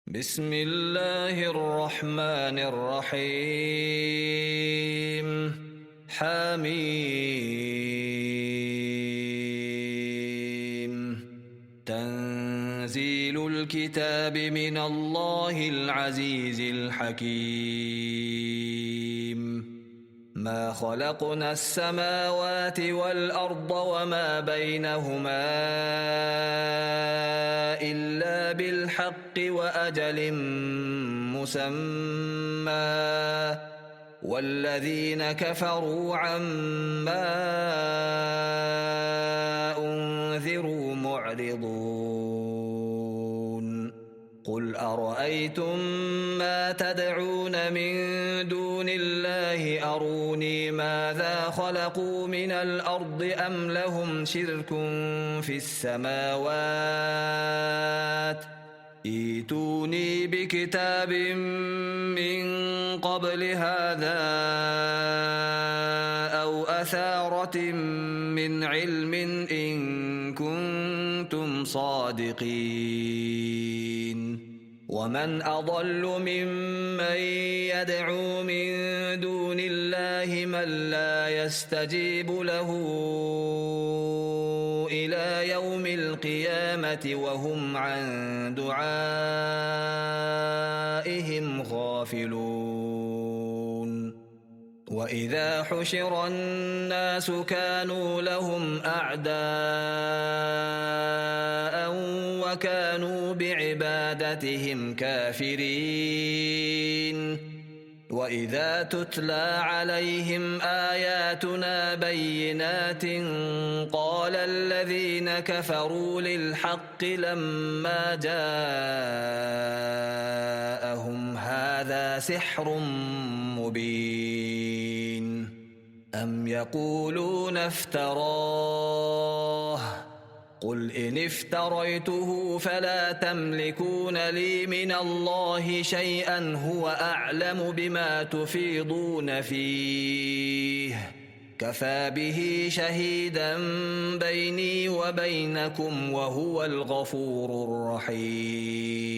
بسم الله الرحمن الرحيم حميم تنزيل الكتاب من الله العزيز الحكيم ما خلقنا السماوات والأرض وما بينهما إلا بالحق وأجل مسمى والذين كفروا عما أنذروا معرضون قل أرأيتم ما تدعون من دون الله أروني ماذا خلقوا من الأرض أم لهم شرك في السماوات ائتوني بكتاب من قبل هذا أو أثارة من علم إن كنتم صادقين ومن أضل ممن يدعو من دون الله من لا يستجيب له إلى يوم القيامة وهم عن دعائهم غافلون وإذا حشر الناس كانوا لهم أعداء وكانوا بعبادتهم كافرين وإذا تتلى عليهم آياتنا بينات قال الذين كفروا للحق لما جاءهم هذا سحر مبين أم يقولون افتراه قل إن افتريته فلا تملكون لي من الله شيئا هو أعلم بما تفيضون فيه كفى به شهيدا بيني وبينكم وهو الغفور الرحيم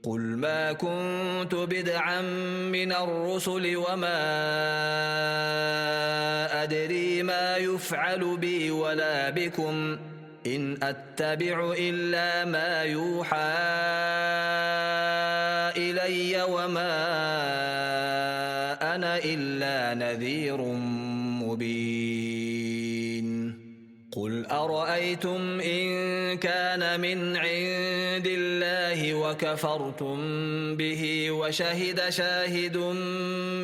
قل ما كنت بدعا من الرسل وما أدري ما يفعل بي ولا بكم إن أتبع إلا ما يوحى إلي وما أنا إلا نذير مبين قل أرأيتم إن كان من عند الله وكفرتم به وشهد شاهد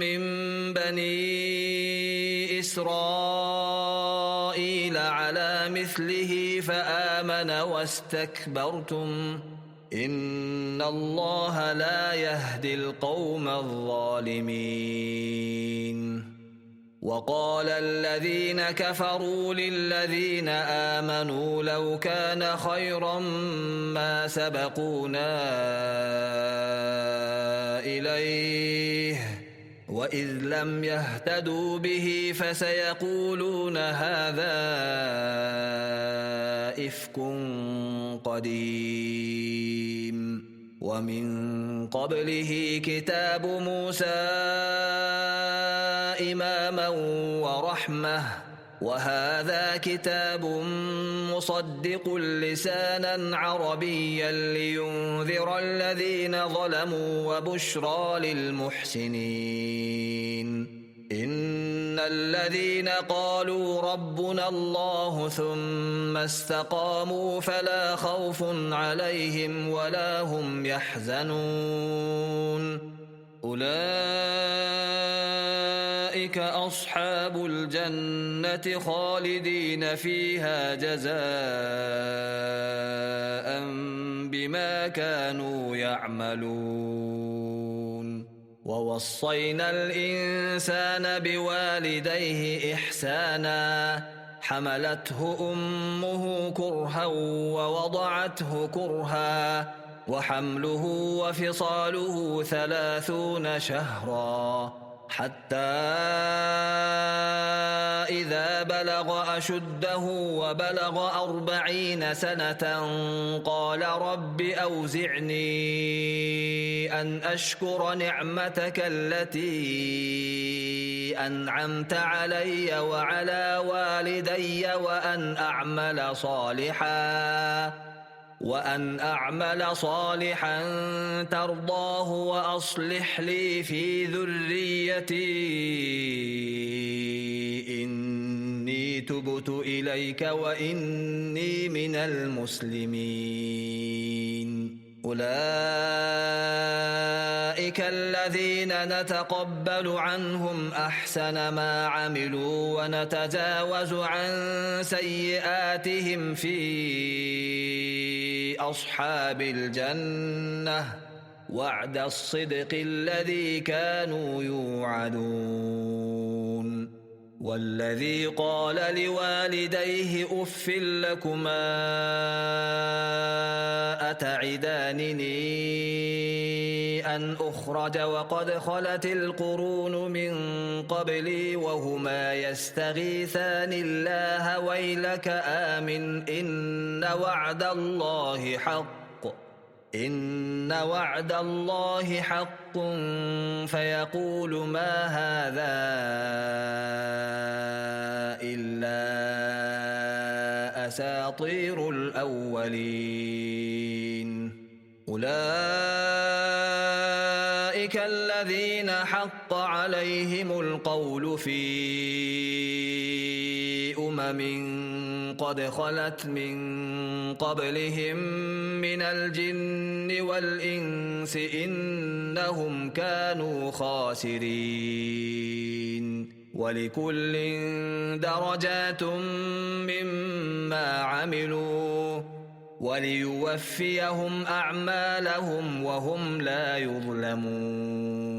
من بني إسرائيل على مثله فآمن واستكبرتم إن الله لا يهدي القوم الظالمين وقال الذين كفروا للذين آمنوا لو كان خيرا ما سبقونا إليه وإذ لم يهتدوا به فسيقولون هذا إفك قديم ومن قبله كتاب موسى إماما ورحمة وهذا كتاب مصدق لسانا عربيا لينذر الذين ظلموا وبشرى للمحسنين إن الذين قالوا ربنا الله ثم استقاموا فلا خوف عليهم ولا هم يحزنون أولئك أصحاب الجنة خالدين فيها جزاء بما كانوا يعملون ووصينا الإنسان بوالديه إحسانا حملته أمه كرها ووضعته كرها وحمله وفصاله 30 شهرا حتى إذا بلغ أشده وبلغ 40 سنة قال رب أوزعني أن أشكر نعمتك التي أنعمت علي وعلى والدي وأن أعمل صالحا ترضاه وأصلح لي في ذريتي إني تبت إليك وإني من المسلمين. أولئك الذين نتقبل عنهم أحسن ما عملوا ونتجاوز عن سيئاتهم في أصحاب الجنة وعد الصدق الذي كانوا يوعدون. والذي قال لوالديه أف لكما أتعدانني أن أخرج وقد خلت القرون من قبلي وهما يستغيثان الله ويلك آمن إن وعد الله حق فيقول ما هذا إلا أساطير الأولين. أولئك الذين حق عليهم القول في قد خلت من قبلهم من الجن والإنس إنهم كانوا خاسرين. ولكل درجات مما عملوا وليوفيهم أعمالهم وهم لا يظلمون.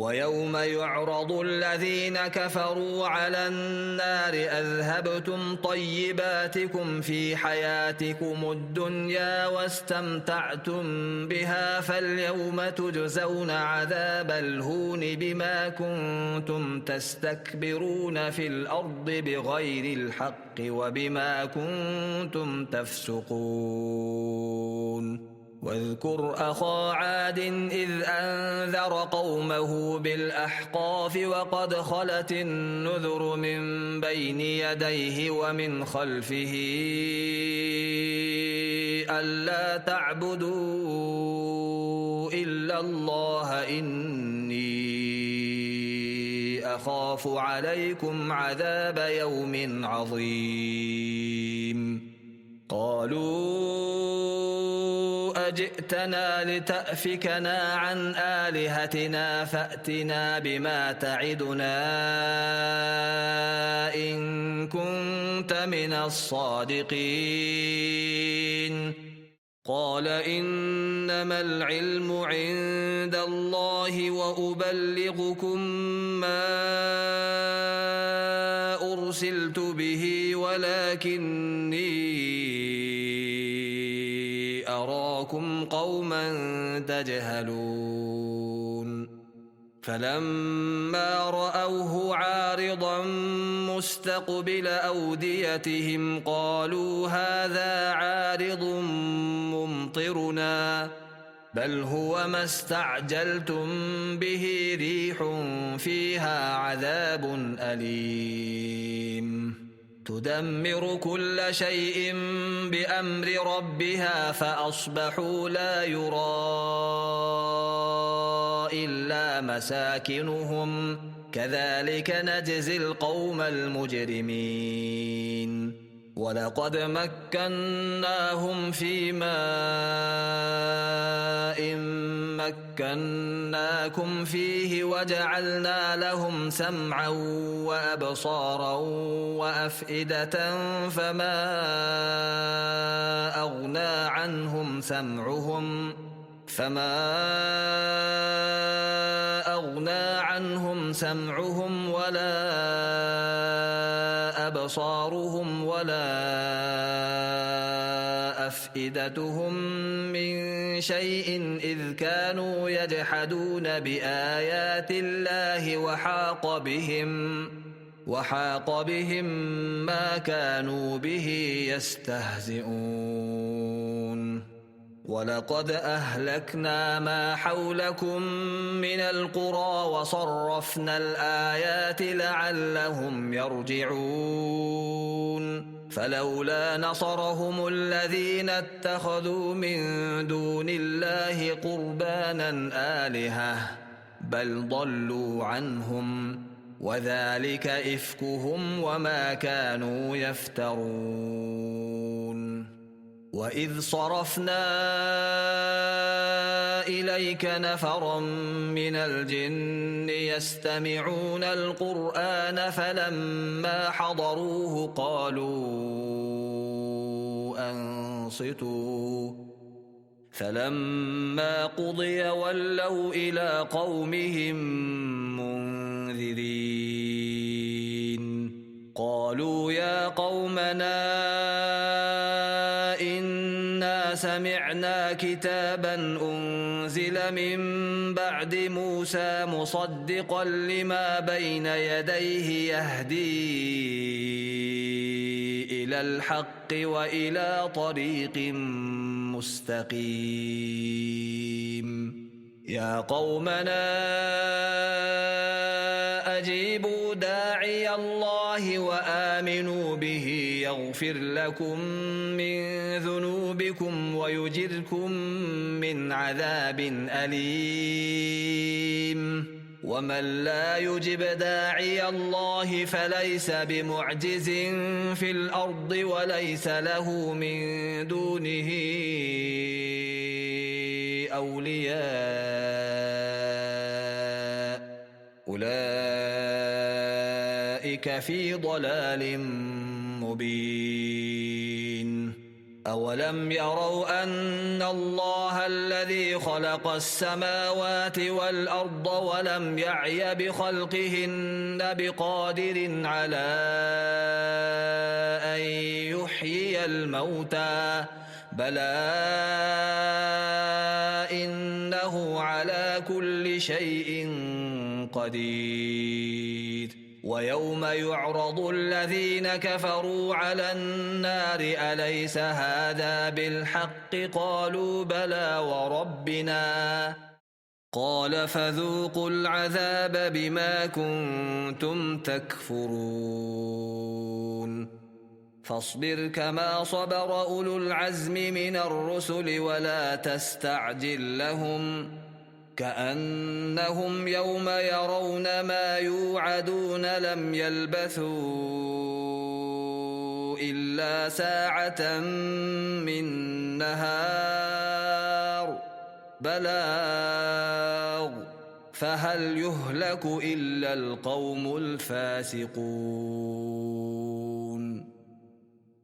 ويوم يعرض الذين كفروا على النار أذهبتم طيباتكم في حياتكم الدنيا واستمتعتم بها فاليوم تجزون عذاب الهون بما كنتم تستكبرون في الأرض بغير الحق وبما كنتم تفسقون. واذكر أخا عاد إذ أنذر قومه بالأحقاف وقد خلت النذر من بين يديه ومن خلفه ألا تعبدوا إلا الله إني أخاف عليكم عذاب يوم عظيم. قالوا أجئتنا لتأفكنا عن آلهتنا فأتنا بما تعدنا إن كنت من الصادقين. قال إنما العلم عند الله وأبلغكم ما أرسلت به ولكني أراكم قوما تجهلون. فلما رأوه عارضا مستقبل أوديتهم قالوا هذا عارض ممطرنا بل هو ما استعجلتم به ريح فيها عذاب أليم تدمر كل شيء بأمر ربها فأصبحوا لا يرى إلا مساكنهم كذلك نجزي القوم المجرمين. ولقد مكناهم في ماء مكناكم فيه وجعلنا لهم سمعا وأبصارا وأفئدة فما أغنى عنهم سمعهم ولا أبصارهم ولا أفئدتهم من شيء إذ كانوا يجحدون بآيات الله وحاق بهم ما كانوا به يستهزئون. ولقد أهلكنا ما حولكم من القرى وصرفنا الآيات لعلهم يرجعون. فلولا نصرهم الذين اتخذوا من دون الله قربانا آلهة بل ضلوا عنهم وذلك إفكهم وما كانوا يفترون. وإذ صرفنا إليك نفرا من الجن يستمعون القرآن فلما حضروه قالوا أنصتوا فلما قضي ولوا إلى قومهم منذرين. قالوا يا قومنا إنا سمعنا كتابا أنزل من بعد موسى مصدقا لما بين يديه يهدي إلى الحق وإلى طريق مستقيم. يا قومنا أجيبوا داعي الله وآمنوا به يغفر لكم من ذنوبكم ويجركم من عذاب أليم. ومن لا يجب داعي الله فليس بمعجز في الأرض وليس له من دونه أولياء أولئك في ضلال مبين. أولم يروا أن الله الذي خلق السماوات والأرض ولم يعي بخلقهن بقادر على أن يحيي الموتى بلى إنه على كل شيء قدير. ويوم يعرض الذين كفروا على النار أليس هذا بالحق قالوا بلى وربنا قال فذوقوا العذاب بما كنتم تكفرون. فاصبر كما صبر أولو العزم من الرسل ولا تستعجل لهم كأنهم يوم يرون ما يوعدون لم يلبثوا إلا ساعة من نهار بلاغ فهل يهلك إلا القوم الفاسقون.